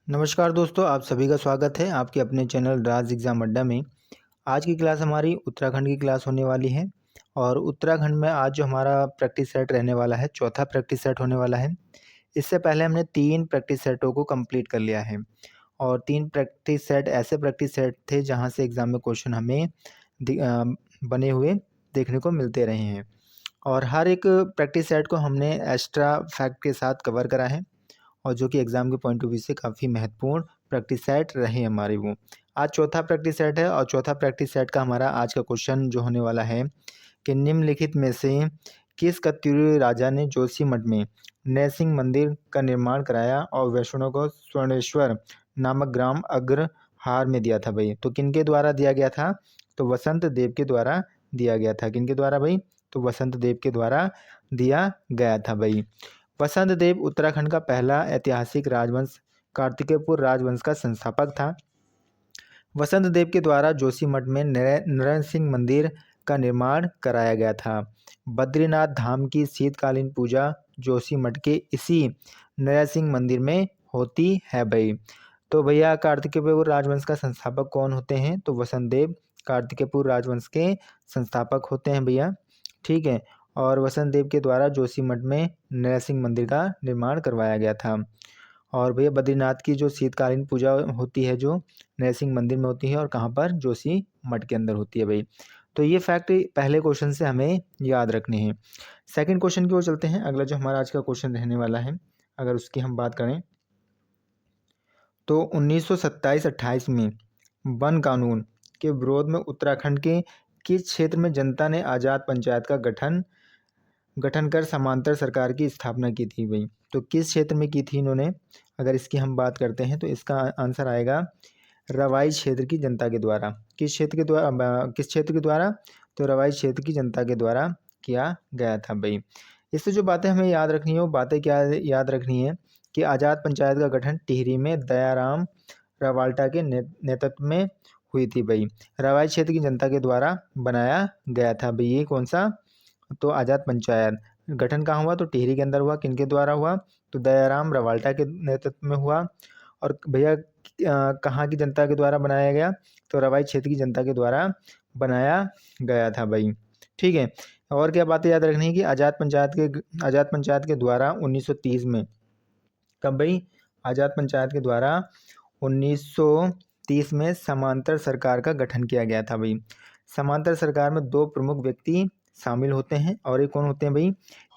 नमस्कार दोस्तों, आप सभी का स्वागत है आपके अपने चैनल राज एग्ज़ाम अड्डा में। आज की क्लास हमारी उत्तराखंड की क्लास होने वाली है और उत्तराखंड में आज जो हमारा प्रैक्टिस सेट रहने वाला है, चौथा प्रैक्टिस सेट होने वाला है। इससे पहले हमने 3 प्रैक्टिस सेटों को कंप्लीट कर लिया है और 3 प्रैक्टिस सेट ऐसे प्रैक्टिस सेट थे जहाँ से एग्ज़ाम में क्वेश्चन हमें बने हुए देखने को मिलते रहे हैं और हर एक प्रैक्टिस सेट को हमने एक्स्ट्रा फैक्ट के साथ कवर करा है और जो कि एग्ज़ाम के पॉइंट ऑफ व्यू से काफ़ी महत्वपूर्ण प्रैक्टिस सेट रहे हमारे वो। आज चौथा प्रैक्टिस सेट है और चौथा प्रैक्टिस सेट का हमारा आज का क्वेश्चन जो होने वाला है कि निम्नलिखित में से किस कत्यूरी राजा ने जोशीमठ में नरसिंह मंदिर का निर्माण कराया और वैष्णव को स्वर्णेश्वर नामक ग्राम अग्रहार में दिया था भाई। तो किनके द्वारा दिया गया था? तो वसंत देव के द्वारा दिया गया था। किनके द्वारा भाई? तो वसंत देव के द्वारा दिया गया था भाई। वसंत देव उत्तराखंड का पहला ऐतिहासिक राजवंश कार्तिकेयपुर राजवंश का संस्थापक था। वसंत देव के द्वारा जोशीमठ में नरसिंह मंदिर का निर्माण कराया गया था। बद्रीनाथ धाम की शीतकालीन पूजा जोशीमठ के इसी नरसिंह मंदिर में होती है भाई। तो भैया कार्तिकेयपुर राजवंश का संस्थापक कौन होते हैं? तो वसंत देव कार्तिकेयपुर राजवंश के संस्थापक होते हैं भैया। ठीक है। और वसंत देव के द्वारा जोशीमठ में नरसिंह मंदिर का निर्माण करवाया गया था। और भैया बद्रीनाथ की जो शीतकालीन पूजा होती है जो नरसिंह मंदिर में होती है और कहाँ पर? जोशीमठ के अंदर होती है भाई। तो ये फैक्ट पहले क्वेश्चन से हमें याद रखने हैं। सेकंड क्वेश्चन की ओर चलते हैं। अगला जो हमारा आज का क्वेश्चन रहने वाला है, अगर उसकी हम बात करें तो 1927-28 में वन कानून के विरोध में उत्तराखंड के किस क्षेत्र में जनता ने आज़ाद पंचायत का गठन कर समांतर सरकार की स्थापना की थी भाई? तो किस क्षेत्र में की थी इन्होंने? अगर इसकी हम बात करते हैं तो इसका आंसर आएगा रवाई क्षेत्र की जनता के द्वारा। किस क्षेत्र के द्वारा? किस क्षेत्र के द्वारा? तो रवाई क्षेत्र की जनता के द्वारा किया गया था भाई। इससे जो बातें हमें याद रखनी है वो बातें क्या याद रखनी है कि आज़ाद पंचायत का गठन टिहरी में दयाराम रवाल्टा के नेतृत्व में हुई थी भाई। रवाई क्षेत्र की जनता के द्वारा बनाया गया था भाई। ये कौन सा? तो आज़ाद पंचायत गठन कहाँ हुआ? तो टिहरी के अंदर हुआ। किनके द्वारा हुआ? तो दयाराम रवाल्टा के नेतृत्व में हुआ। और भैया कहाँ की जनता के द्वारा बनाया गया? तो रवाई क्षेत्र की जनता के द्वारा बनाया गया था भाई। ठीक है। और क्या बातें याद रखनी है कि आज़ाद पंचायत के द्वारा 1930 में, कब भाई? आज़ाद पंचायत के द्वारा 1930 में समांतर सरकार का गठन किया गया था भाई। समांतर सरकार में 2 प्रमुख व्यक्ति शामिल होते हैं और एक कौन होते हैं भाई?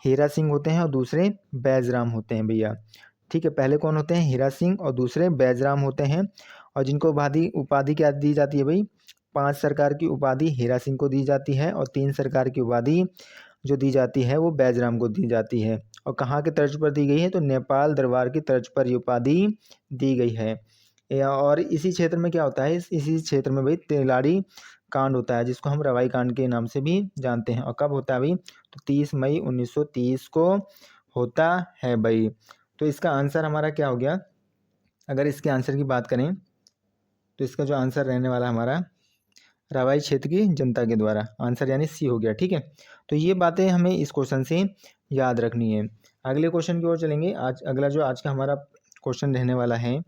हीरा सिंह होते हैं और दूसरे बैजराम होते हैं भैया। ठीक है। पहले कौन होते हैं? हीरा सिंह और दूसरे बैजराम होते हैं और जिनको उपाधि क्या दी जाती है भाई? 5 सरकार की उपाधि हीरा सिंह को दी जाती है और 3 सरकार की उपाधि जो दी जाती है वो बैजराम को दी जाती है। और कहाँ के तर्ज पर दी गई है? तो नेपाल दरबार की तर्ज पर ये उपाधि दी गई है। और इसी क्षेत्र में क्या होता है? इसी क्षेत्र में भाई तेलाड़ी कांड होता है जिसको हम रवाई कांड के नाम से भी जानते हैं। और कब होता है भाई? तो 30 मई 1930 को होता है भाई। तो इसका आंसर हमारा क्या हो गया? अगर इसके आंसर की बात करें तो इसका जो आंसर रहने वाला हमारा रवाई क्षेत्र की जनता के द्वारा, आंसर यानी सी हो गया। ठीक है। तो ये बातें हमें इस क्वेश्चन से याद रखनी है। अगले क्वेश्चन की ओर चलेंगे। अगला जो आज का हमारा क्वेश्चन रहने वाला है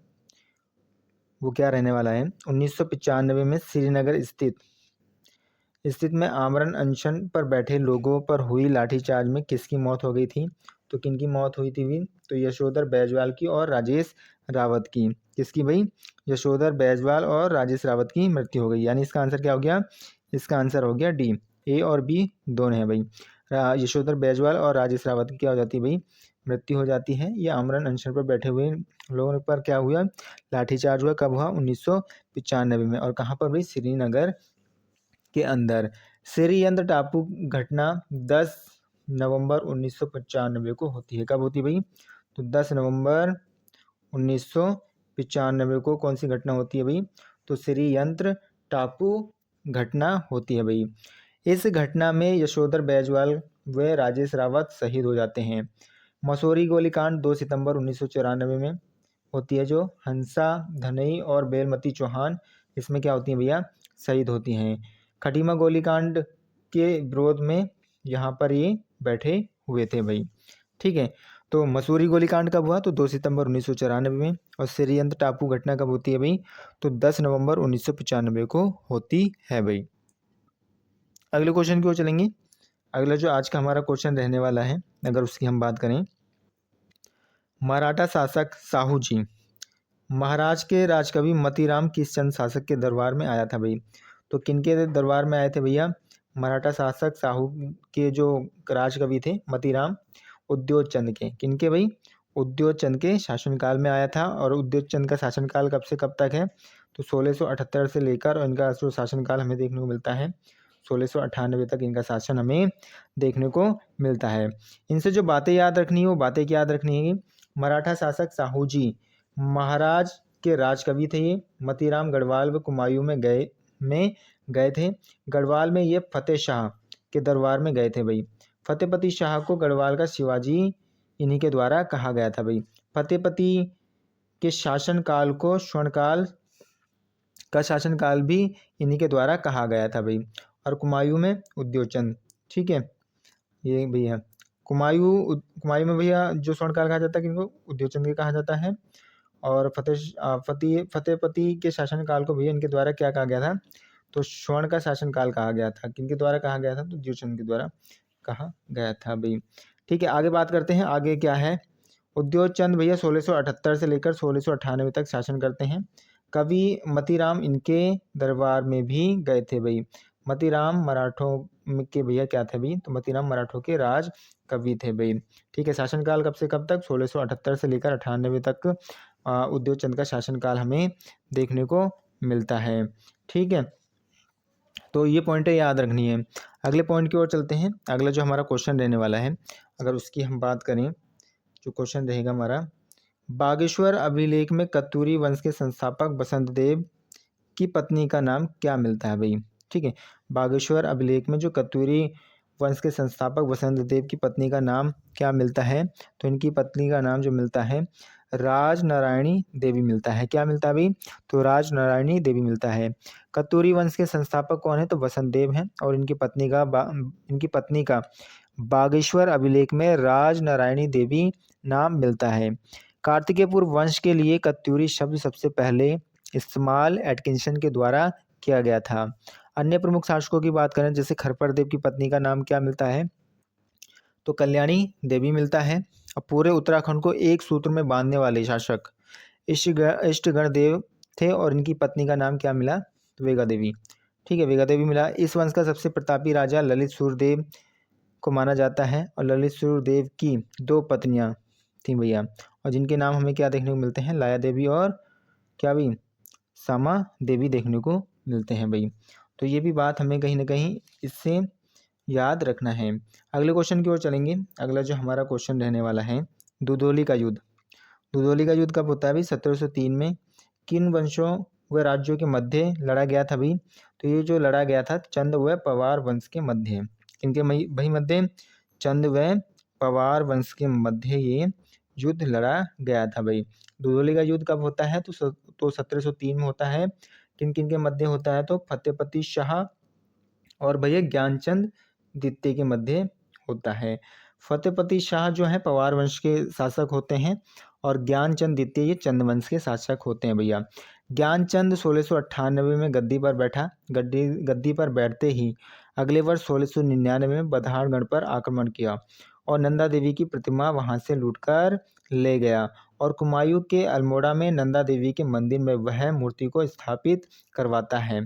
वो क्या रहने वाला है? 1995 में श्रीनगर स्थित में आमरण अनशन पर बैठे लोगों पर हुई लाठीचार्ज में किसकी मौत हो गई थी? तो किनकी मौत हुई थी भी? तो यशोधर बैजवाल की और राजेश रावत की। किसकी भाई? यशोधर बैजवाल और राजेश रावत की मृत्यु हो गई। यानी इसका आंसर क्या हो गया? इसका आंसर हो गया डी। ए और बी दोनों हैं भाई। यशोधर बैजवाल और राजेश रावत की क्या हो जाती है भाई? मृत्यु हो जाती है। ये आमरण अनशन पर बैठे हुए लोगों पर क्या हुआ? लाठीचार्ज हुआ। कब हुआ? 1995 में। और कहाँ पर भाई? श्रीनगर के अंदर। श्रीयंत्र टापू घटना 10 नवंबर 1995 को होती है। कब होती है भाई? तो 10 नवंबर 1995 को कौन सी घटना होती है भाई? तो श्रीयंत्र टापू घटना होती है भाई। इस घटना में यशोधर बैजवाल व राजेश रावत शहीद हो जाते हैं। मसूरी गोलीकांड 2 सितंबर 1994 में होती है जो हंसा धनई और बेलमती चौहान इसमें क्या होती हैं भैया? शहीद होती हैं। खटीमा गोलीकांड के विरोध में यहाँ पर ये बैठे हुए थे भाई। ठीक है। तो मसूरी गोलीकांड कब हुआ? तो 2 सितंबर 1994 में। और श्रीयंत्र टापू घटना कब होती है भाई? तो 10 नवंबर 1995 को होती है भाई। अगले क्वेश्चन की ओर चलेंगे। अगला जो आज का हमारा क्वेश्चन रहने वाला है, अगर उसकी हम बात करें, मराठा शासक साहू जी महाराज के राजकवि मतीराम किस चंद शासक के दरबार में आया था भाई? तो किनके दरबार में आए थे भैया? मराठा शासक साहू के जो राजकवि थे मतीराम उद्योग चंद के। किनके भाई? उद्योग चंद के शासनकाल में आया था। और उद्योग चंद का शासनकाल कब से कब तक है? तो 1678 से लेकर, और इनका जो शासनकाल हमें देखने को मिलता है 1698 तक इनका शासन हमें देखने को मिलता है। इनसे जो बातें याद रखनी है वो बातें क्या याद रखनी है? मराठा शासक साहू जी महाराज के राजकवि थे ये। मतीराम गढ़वाल व कुमायूं में गए थे। गढ़वाल में ये फतेह शाह के दरबार में गए थे भाई। फतेहपति शाह को गढ़वाल का शिवाजी इन्हीं के द्वारा कहा गया था भाई। फतेहपति के शासनकाल को स्वर्णकाल का शासनकाल भी इन्हीं के द्वारा कहा गया था भाई। और कुमायूं में उद्योगचंद, ठीक है, ये भैया कुमायूं में भैया जो स्वर्णकाल कहा जाता है किनको? उद्योगचंद के कहा जाता है। और फतेहपति के शासनकाल को भैया इनके द्वारा क्या कहा गया था? तो स्वर्ण का शासनकाल कहा गया था। किनके द्वारा कहा गया था? तो उद्योगचंद के द्वारा कहा गया था भाई। ठीक है, आगे बात करते हैं। आगे क्या है? उद्योगचंद भैया 1678 से लेकर 1698 तक शासन करते हैं। कवि मतीराम इनके दरबार में भी गए थे भाई। मतीराम मराठों के भैया क्या थे भाई? तो मतीराम मराठों के राज कवि थे भाई। ठीक है, शासनकाल कब से कब तक? 1678 से लेकर 98 तक उद्योगचंद का शासनकाल हमें देखने को मिलता है। ठीक है, तो ये पॉइंटें याद रखनी है। अगले पॉइंट की ओर चलते हैं। अगला जो हमारा क्वेश्चन रहने वाला है, अगर उसकी हम बात करें, जो क्वेश्चन रहेगा हमारा, बागेश्वर अभिलेख में कत्यूरी वंश के संस्थापक बसंत देव की पत्नी का नाम क्या मिलता है भाई? ठीक है, बागेश्वर अभिलेख में जो कत्यूरी वंश के संस्थापक बसंत देव की पत्नी का नाम क्या मिलता है? तो इनकी पत्नी का नाम जो मिलता है राजनारायणी देवी मिलता है। क्या मिलता है भाई? तो राजनारायणी देवी मिलता है। कत्यूरी वंश के संस्थापक कौन है? तो बसंत देव हैं। और इनकी पत्नी का बागेश्वर अभिलेख में राजनारायणी देवी नाम मिलता है। कार्तिकेयपुर वंश के लिए कत्यूरी शब्द सबसे पहले इस्तेमाल एटकिंसन के द्वारा किया गया था। अन्य प्रमुख शासकों की बात करें, जैसे खरपर देव की पत्नी का नाम क्या मिलता है? तो कल्याणी देवी मिलता है। और पूरे उत्तराखंड को एक सूत्र में बांधने वाले शासक इष्टगण देव थे। और इनकी पत्नी का नाम क्या मिला? तो वेगा देवी। ठीक है, वेगा देवी मिला। इस वंश का सबसे प्रतापी राजा ललित सूर्यदेव को माना जाता है। और ललित सूर्यदेव की 2 पत्नियां थी भैया, और जिनके नाम हमें क्या देखने को मिलते हैं? लाया देवी और क्या भाई? सामा देवी देखने को मिलते हैं भाई। तो ये भी बात हमें कहीं ना कहीं इससे याद रखना है। अगले क्वेश्चन की ओर चलेंगे। अगला जो हमारा क्वेश्चन रहने वाला है, दुधौली का युद्ध। दुधौली का युद्ध कब होता है भाई? 1703 में। किन वंशों व राज्यों के मध्य लड़ा गया था भाई? तो ये जो लड़ा गया था चंद व पवार वंश के मध्य। किनके भाई मध्य? चंद व पवार वंश के मध्य ये युद्ध लड़ा गया था भाई। दुधौली का युद्ध कब होता है? तो 1703 में होता है। किन किन के मध्य होता है? तो फतेहपति शाह और भैया ज्ञानचंद द्वितीय के मध्य होता है। फतेहपति शाह जो है पवार वंश के शासक होते हैं। और ज्ञानचंद द्वितीय ये चंद वंश के शासक होते हैं भैया। ज्ञानचंद 1698 में गद्दी पर बैठा। गद्दी पर बैठते ही अगले वर्ष 1699 में बधाड़गढ़ पर आक्रमण किया और नंदा देवी की प्रतिमा वहां से लूटकर ले गया। और कुमायूं के अल्मोड़ा में नंदा देवी के मंदिर में वह मूर्ति को स्थापित करवाता है।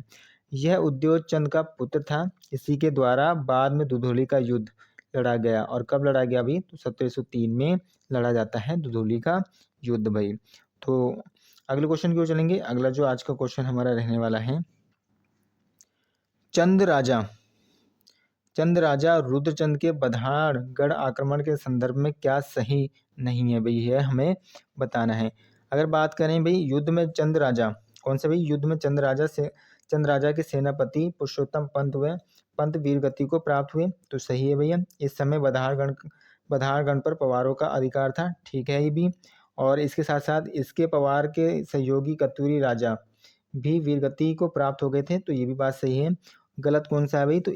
यह उद्योगचंद का पुत्र था। इसी के द्वारा बाद में दुधौली का युद्ध लड़ा गया। और कब लड़ा गया भाई? तो 1703 में लड़ा जाता है दुधौली का युद्ध भाई। तो अगले क्वेश्चन की ओर चलेंगे। अगला जो आज का क्वेश्चन हमारा रहने वाला है, चंद राजा रुद्रचंद के बधाड़गढ़ आक्रमण के संदर्भ में क्या सही नहीं है भाई? यह हमें बताना है। अगर बात करें भाई युद्ध में चंद राजा, कौन से भाई? युद्ध में चंद राजा के सेनापति पुरुषोत्तम पंत वीरगति को प्राप्त हुए, तो सही है भैया। इस समय बधाड़गढ़ पर पवारों का अधिकार था, ठीक है ये भी। और इसके साथ साथ इसके पवार के सहयोगी कत्यूरी राजा भी वीरगति को प्राप्त हो गए थे, तो ये भी बात सही है। गलत कौन सा है भाई? तो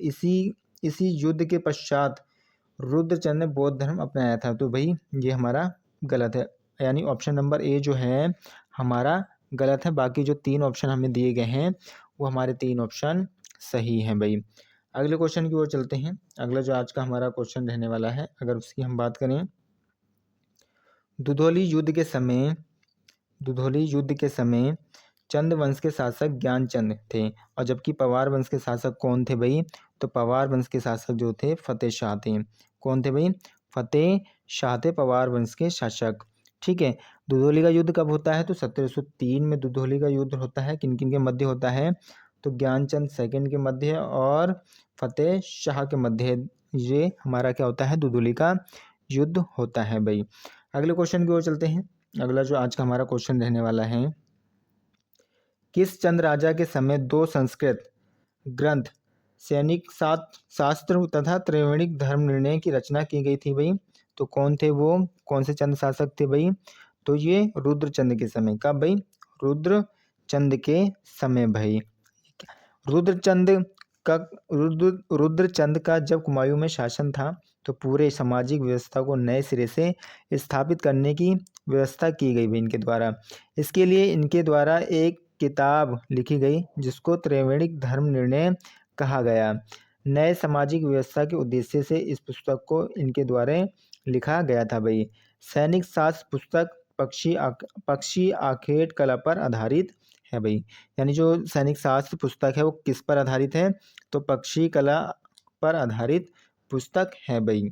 इसी युद्ध के पश्चात रुद्रचंद ने बौद्ध धर्म अपनाया था। तो भाई ये हमारा गलत है, यानी ऑप्शन नंबर ए जो है हमारा गलत है। बाकी जो 3 ऑप्शन हमें दिए गए हैं वो हमारे 3 ऑप्शन सही हैं भाई। अगले क्वेश्चन की ओर चलते हैं। अगला जो आज का हमारा क्वेश्चन रहने वाला है, अगर उसकी हम बात करें, दुधौली युद्ध के समय चंद वंश के शासक ज्ञानचंद थे, और जबकि पवार वंश के शासक कौन थे भाई? तो पवार वंश के शासक जो थे फतेह शाह थे। कौन थे भाई? फतेह शाह थे पवार वंश के शासक। ठीक है। दुधौली का युद्ध कब होता है? तो 1703 में दुधौली का युद्ध होता है। किन किन के मध्य होता है? तो ज्ञानचंद सेकंड के मध्य और फतेह शाह के मध्य ये हमारा क्या होता है? दुधौली का युद्ध होता है भाई। अगले क्वेश्चन की ओर चलते हैं। अगला जो आज का हमारा क्वेश्चन रहने वाला है, किस चंद राजा के समय 2 संस्कृत ग्रंथ सैनिक शास्त्र तथा त्रैमासिक धर्म निर्णय की रचना की गई थी भाई? तो कौन थे वो? कौन से चंद शासक थे भाई? तो ये रुद्रचंद के समय। कब भाई? रुद्रचंद के समय भाई। रुद्रचंद का जब कुमायूं में शासन था तो पूरे सामाजिक व्यवस्था को नए सिरे से स्थापित करने की व्यवस्था की गई भाई इनके द्वारा। इसके लिए इनके द्वारा एक किताब लिखी गई जिसको त्रैमासिक धर्म निर्णय कहा गया। नए सामाजिक व्यवस्था के उद्देश्य से इस पुस्तक को इनके द्वारा लिखा गया था भाई। सैनिक शास्त्र पुस्तक पक्षी आखेट कला पर आधारित है भाई। यानी जो सैनिक शास्त्र पुस्तक है वो किस पर आधारित है? तो पक्षी कला पर आधारित पुस्तक है भाई।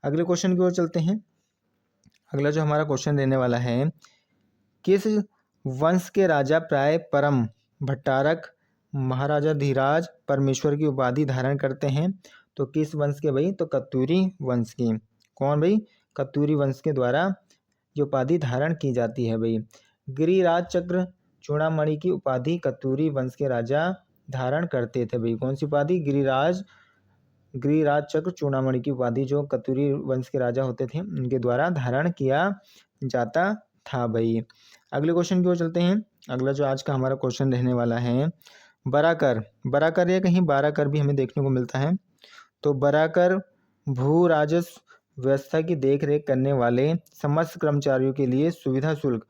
अगले क्वेश्चन की ओर चलते हैं। अगला जो हमारा क्वेश्चन रहने वाला है, किस वंश के राजा प्राय परम भट्टारक महाराजा धीराज परमेश्वर की उपाधि धारण करते हैं? तो किस वंश के भाई? तो कत्यूरी वंश की। कौन भाई? कत्यूरी वंश के द्वारा जो उपाधि धारण की जाती है भाई। गिरिराज चक्र चूड़ामणि की उपाधि कत्यूरी वंश के राजा धारण करते थे भाई। कौन सी उपाधि? गिरिराज चक्र चूड़ामणि की उपाधि जो कत्यूरी वंश के राजा होते थे उनके द्वारा धारण किया जाता था भाई। अगले क्वेश्चन की ओर चलते हैं। अगला जो आज का हमारा क्वेश्चन रहने वाला है, बराकर या कहीं बाराकर भी हमें देखने को मिलता है। तो बराकर भू राजस्व व्यवस्था की देखरेख करने वाले समस्त कर्मचारियों के लिए सुविधा शुल्क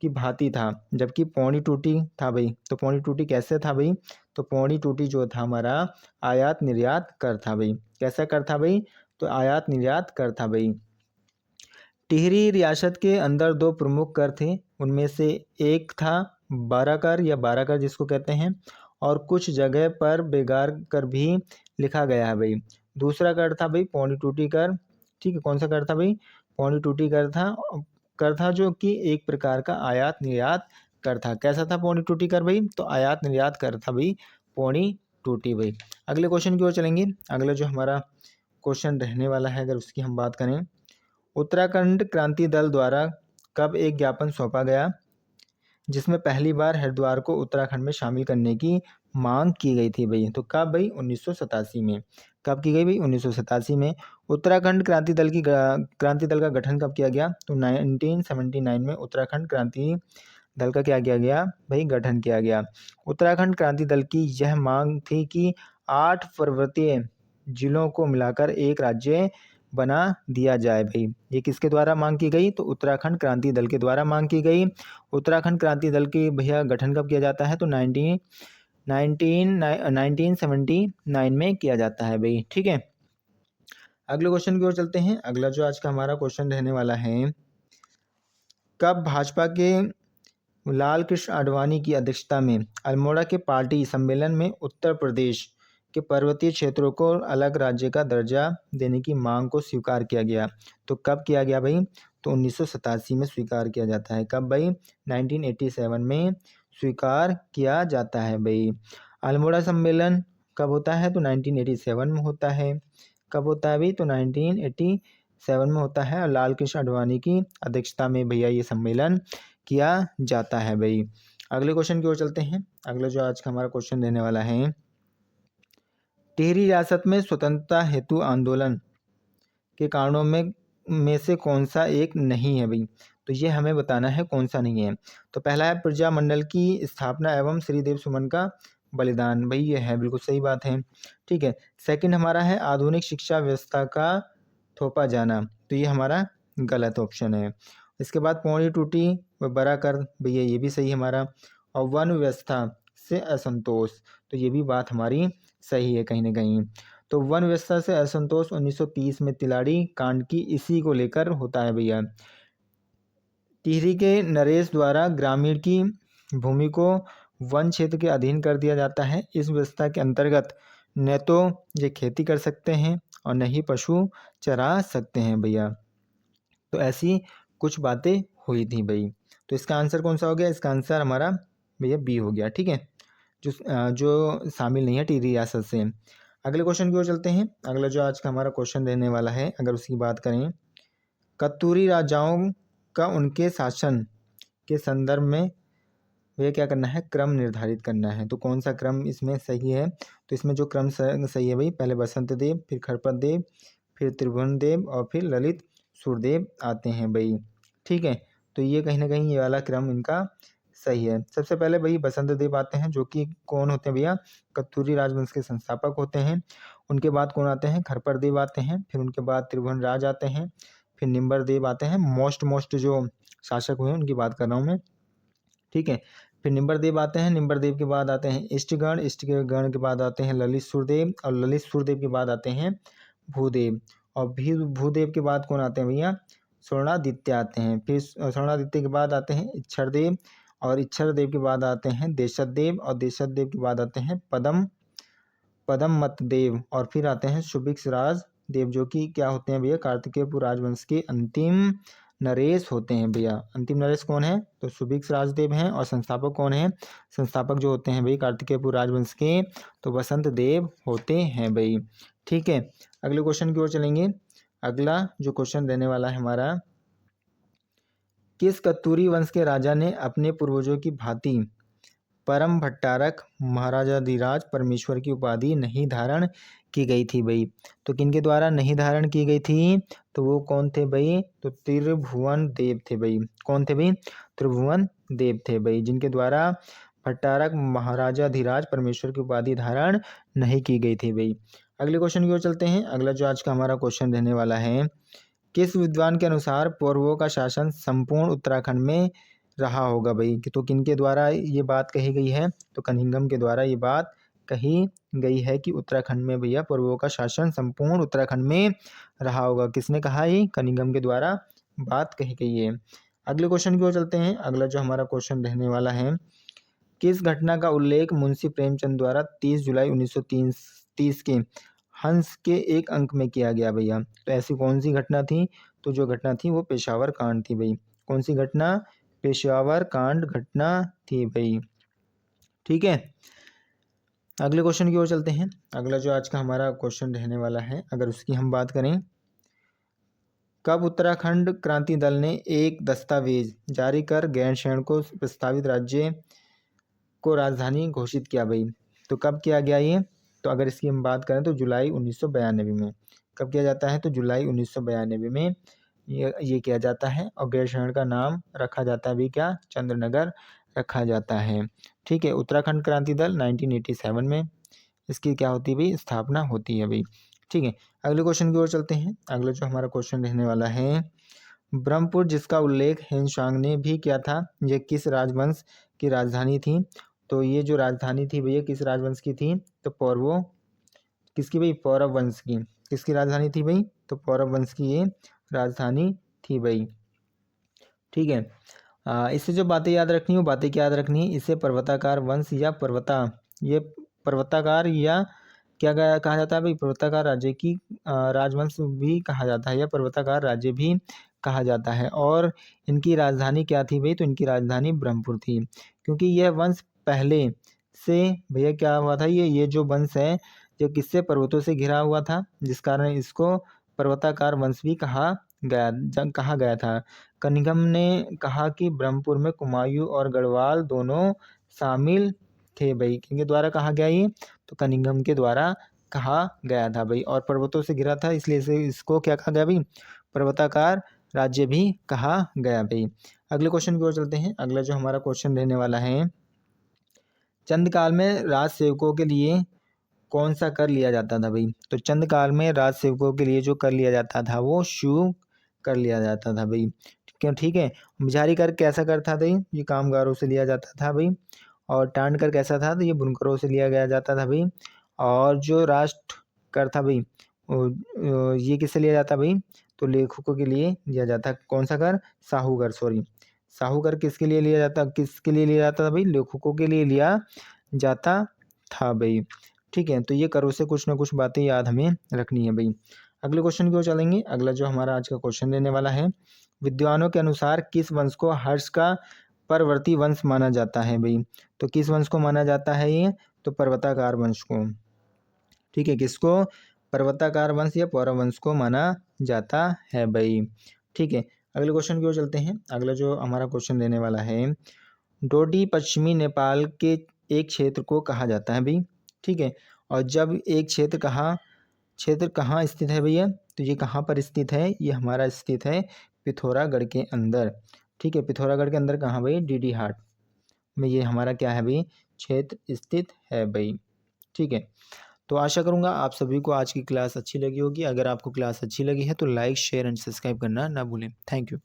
की भांति था, जबकि पौनी टूटी था भाई। तो पौनी टूटी कैसे था भाई? तो पौनी टूटी जो था हमारा आयात निर्यात कर था भाई। कैसा कर था भाई? तो आयात निर्यात कर था भाई। टिहरी रियासत के अंदर 2 प्रमुख कर थे, उनमें से एक था बाराकर या बाराकर जिसको कहते हैं, और कुछ जगह पर बेगार कर भी लिखा गया है भाई। दूसरा कर था भाई पौनी टूटी कर। ठीक है। कौन सा कर था भाई? पौनी टूटी कर था जो कि एक प्रकार का आयात निर्यात कर था। कैसा था पौनी टूटी कर भाई? तो आयात निर्यात कर था भाई पौनी टूटी भाई। अगले क्वेश्चन की ओर चलेंगे। अगला जो हमारा क्वेश्चन रहने वाला है, अगर उसकी हम बात करें, उत्तराखंड क्रांति दल द्वारा कब एक ज्ञापन सौंपा गया जिसमें पहली बार हरिद्वार को उत्तराखंड में शामिल करने की मांग की गई थी भाई? तो कब भाई? 1987 में। कब की गई भाई? 1987 में। उत्तराखंड क्रांति दल का गठन कब किया गया? तो 1979 में उत्तराखंड क्रांति दल का क्या किया गया भाई? गठन किया गया। उत्तराखंड क्रांति दल की यह मांग थी कि 8 पर्वतीय जिलों को मिलाकर एक राज्य बना दिया जाए भाई। ये किसके द्वारा मांग की गई? तो उत्तराखंड क्रांति दल के द्वारा मांग की गई। उत्तराखंड क्रांति दल की भैया गठन कब किया जाता है? तो 1979 में किया जाता है भाई। ठीक है। अगले क्वेश्चन की ओर चलते हैं। अगला जो आज का हमारा क्वेश्चन रहने वाला है, कब भाजपा के लाल कृष्ण आडवाणी की अध्यक्षता में अल्मोड़ा के पार्टी सम्मेलन में उत्तर प्रदेश के पर्वतीय क्षेत्रों को अलग राज्य का दर्जा देने की मांग को स्वीकार किया गया? तो कब किया गया भाई? तो 1987 में स्वीकार किया जाता है। कब भाई? 1987 में स्वीकार किया जाता है भाई। अल्मोड़ा सम्मेलन कब होता है? तो 1987 में होता है। कब होता है भाई? तो 1987 में होता है, और लाल कृष्ण आडवाणी की अध्यक्षता में भैया ये सम्मेलन किया जाता है भाई। अगले क्वेश्चन की ओर चलते हैं। अगला जो आज का हमारा क्वेश्चन रहने वाला है, टिहरी रियासत में स्वतंत्रता हेतु आंदोलन के कारणों में से कौन सा एक नहीं है भाई? तो ये हमें बताना है कौन सा नहीं है। तो पहला है प्रजा मंडल की स्थापना एवं श्रीदेव सुमन का बलिदान। भाई ये है, बिल्कुल सही बात है। ठीक है। सेकंड हमारा है आधुनिक शिक्षा व्यवस्था का थोपा जाना, तो ये हमारा गलत ऑप्शन है। इसके बाद पौड़ी टूटी व बड़ा कर, भैया ये भी सही है हमारा। और वन व्यवस्था से असंतोष, तो ये भी बात हमारी सही है कहीं ना कहीं। तो वन व्यवस्था से असंतोष 1930 में तिलाड़ी कांड की इसी को लेकर होता है भैया। टिहरी के नरेश द्वारा ग्रामीण की भूमि को वन क्षेत्र के अधीन कर दिया जाता है। इस व्यवस्था के अंतर्गत न तो ये खेती कर सकते हैं और न ही पशु चरा सकते हैं भैया। तो ऐसी कुछ बातें हुई थी भाई। तो इसका आंसर कौन सा हो गया? इसका आंसर हमारा भैया बी हो गया। ठीक है, जो शामिल नहीं है टिहरी रियासत से। अगले क्वेश्चन की ओर चलते हैं। अगला जो आज का हमारा क्वेश्चन रहने वाला है, अगर उसकी बात करें, कत्तूरी राजाओं का उनके शासन के संदर्भ में भैया क्या करना है? क्रम निर्धारित करना है। तो कौन सा क्रम इसमें सही है? तो इसमें जो क्रम सही है भाई, पहले बसंत देव, फिर खरपत देव, फिर त्रिभुवन देव और फिर ललित सुरदेव आते हैं भाई। ठीक है, तो ये कहीं ना कहीं ये वाला क्रम इनका सही है। सबसे पहले भाई बसंत देव आते हैं, जो कि कौन होते हैं भैया? कत्तूरी राजवंश के संस्थापक होते हैं। उनके बाद कौन आते हैं? खरपर देव आते हैं। फिर उनके बाद त्रिभुवन राज आते हैं। फिर निम्बर देव आते हैं। मोस्ट जो शासक हुए उनकी बात कर रहा हूँ मैं। ठीक है, फिर निम्बर देव आते हैं। निम्बर देव के बाद आते हैं इष्टगण। इष्ट के गण के बाद आते हैं ललित सुरदेव, और ललित सुरदेव के बाद आते हैं भूदेव। और भी भूदेव के बाद कौन आते हैं भैया? स्वर्णादित्य आते हैं। फिर स्वर्णादित्य के बाद आते हैं इच्छर देव, और इच्छर देव के बाद आते हैं देशत देव, और देशत देव के बाद आते हैं पदममत देव, और फिर आते हैं सुभिक्ष राज देव, जो कि क्या होते हैं भैया? कार्तिकेयपुर राजवंश के अंतिम नरेश होते हैं भैया। अंतिम नरेश कौन है? तो सुभिक्ष राजदेव हैं। और संस्थापक कौन है? संस्थापक जो होते हैं भाई कार्तिकेयपुर राजवंश के, तो बसंत देव होते हैं भाई। ठीक है, अगले क्वेश्चन की ओर चलेंगे। अगला जो क्वेश्चन रहने वाला है हमारा, किस कत्तूरी वंश के राजा ने अपने पूर्वजों की भांति परम भट्टारक महाराजाधिराज परमेश्वर की उपाधि नहीं धारण की गई थी भाई? तो किनके द्वारा नहीं धारण की गई थी? तो वो कौन थे भाई? तो त्रिभुवन देव थे भाई। कौन थे भाई? त्रिभुवन देव थे भाई, जिनके द्वारा भट्टारक महाराजाधिराज परमेश्वर की उपाधि धारण नहीं की गई थी भाई। अगले क्वेश्चन की ओर चलते हैं। अगला जो आज का हमारा क्वेश्चन रहने वाला है, किस विद्वान के अनुसार पौरवों का शासन संपूर्ण उत्तराखंड में रहा होगा भाई? तो किनके द्वारा ये बात कही गई है? तो कनिंघम के द्वारा ये बात कही गई है कि उत्तराखंड में भैया पौरवों का शासन संपूर्ण उत्तराखंड में रहा होगा। किसने कहा? ये कनिंघम के द्वारा बात कही गई है। अगले क्वेश्चन की ओर चलते हैं। अगला जो हमारा क्वेश्चन रहने वाला है, किस घटना का उल्लेख मुंशी प्रेमचंद द्वारा 30 जुलाई 1930 के हंस के एक अंक में किया गया भैया? तो ऐसी कौन सी घटना थी? तो जो घटना थी वो पेशावर कांड थी भाई। कौन सी घटना? पेशावर कांड घटना थी भाई। ठीक है, अगले क्वेश्चन की ओर चलते हैं। अगला जो आज का हमारा क्वेश्चन रहने वाला है, अगर उसकी हम बात करें, कब उत्तराखंड क्रांति दल ने एक दस्तावेज जारी कर गैरसैंण को प्रस्तावित राज्य को राजधानी घोषित किया भाई? तो कब किया गया ये? तो अगर इसकी हम बात करें तो जुलाई 1992 में। कब किया जाता है? तो जुलाई 1992 में ये किया जाता है। और गैरसैंण का नाम रखा जाता है भी क्या? चंद्रनगर रखा जाता है। ठीक है, उत्तराखंड क्रांति दल 1987 में इसकी क्या होती है भाई? स्थापना होती है भाई। ठीक है, अगले क्वेश्चन की ओर चलते हैं। अगला जो हमारा क्वेश्चन रहने वाला है, ब्रह्मपुर जिसका उल्लेख हेनशांग ने भी किया था, ये किस राजवंश की राजधानी थी? तो ये जो राजधानी थी भैया किस राजवंश की थी? तो पौरवों किसकी भाई? पौरव वंश की। किसकी राजधानी थी भाई? तो पौरव वंश की ये राजधानी थी भाई। ठीक है, इससे जो बातें याद रखनी हो बातें क्या याद रखनी है? इसे पर्वताकार वंश या ये पर्वताकार या क्या कहा जाता है भाई? पर्वताकार राज्य की राजवंश भी कहा जाता है, या पर्वताकार राज्य भी कहा जाता है। और इनकी राजधानी क्या थी भाई? तो इनकी राजधानी ब्रह्मपुर थी, क्योंकि यह वंश पहले से भैया क्या हुआ था, ये जो वंश है जो किससे? पर्वतों से घिरा हुआ था, जिस कारण इसको पर्वताकार वंश भी कहा गया था। कनिंघम ने कहा कि ब्रह्मपुर में कुमायूं और गढ़वाल दोनों शामिल थे भाई। किनके द्वारा कहा गया ये? तो कनिंघम के द्वारा कहा गया था भाई। और पर्वतों से घिरा था इसलिए इसको क्या कहा गया भाई? पर्वताकार राज्य भी कहा गया भाई। अगले क्वेश्चन की ओर चलते हैं। अगला जो हमारा क्वेश्चन रहने वाला है, चंद काल में राज सेवकों के लिए कौन सा कर लिया जाता था भाई? तो चंद काल में राज सेवकों के लिए जो कर लिया जाता था वो शुभ कर लिया जाता था भाई। क्यों? ठीक है। मझारी कर कैसा कर था भाई? ये कामगारों से लिया जाता था भाई। और टांड कर कैसा था? तो ये बुनकरों से लिया गया जाता था भाई। और जो राष्ट्र कर था भाई ये किससे लिया जाता भाई? तो लेखकों के लिए लिया जाता। कौन सा कर? साहूकर, सॉरी। साहूकर किसके लिए लिया था भाई? लेखकों के लिए लिया जाता था भाई। ठीक है, तो ये करो से कुछ ना कुछ बातें याद हमें रखनी है भाई। अगले क्वेश्चन की ओर चलेंगे। अगला जो हमारा आज का क्वेश्चन देने वाला है, विद्वानों के अनुसार किस वंश को हर्ष का परवर्ती वंश माना जाता है भाई? तो किस वंश को माना जाता है ये? तो पर्वताकार वंश को। ठीक है, किसको? पर्वताकार वंश या पौरव वंश को माना जाता है भाई। ठीक है, अगले क्वेश्चन की ओर चलते हैं। अगला जो हमारा क्वेश्चन देने वाला है, डोडी पश्चिमी नेपाल के एक क्षेत्र को कहा जाता है भाई। ठीक है, और जब एक क्षेत्र कहाँ स्थित है भैया? तो ये कहाँ पर स्थित है? ये हमारा स्थित है पिथौरागढ़ के अंदर। ठीक है, पिथौरागढ़ के अंदर कहाँ भाई? डीडी हाट में ये हमारा क्या है भाई? क्षेत्र स्थित है भाई। ठीक है, तो आशा करूँगा आप सभी को आज की क्लास अच्छी लगी होगी। अगर आपको क्लास अच्छी लगी है तो लाइक, शेयर एंड सब्सक्राइब करना ना भूलें। Thank you.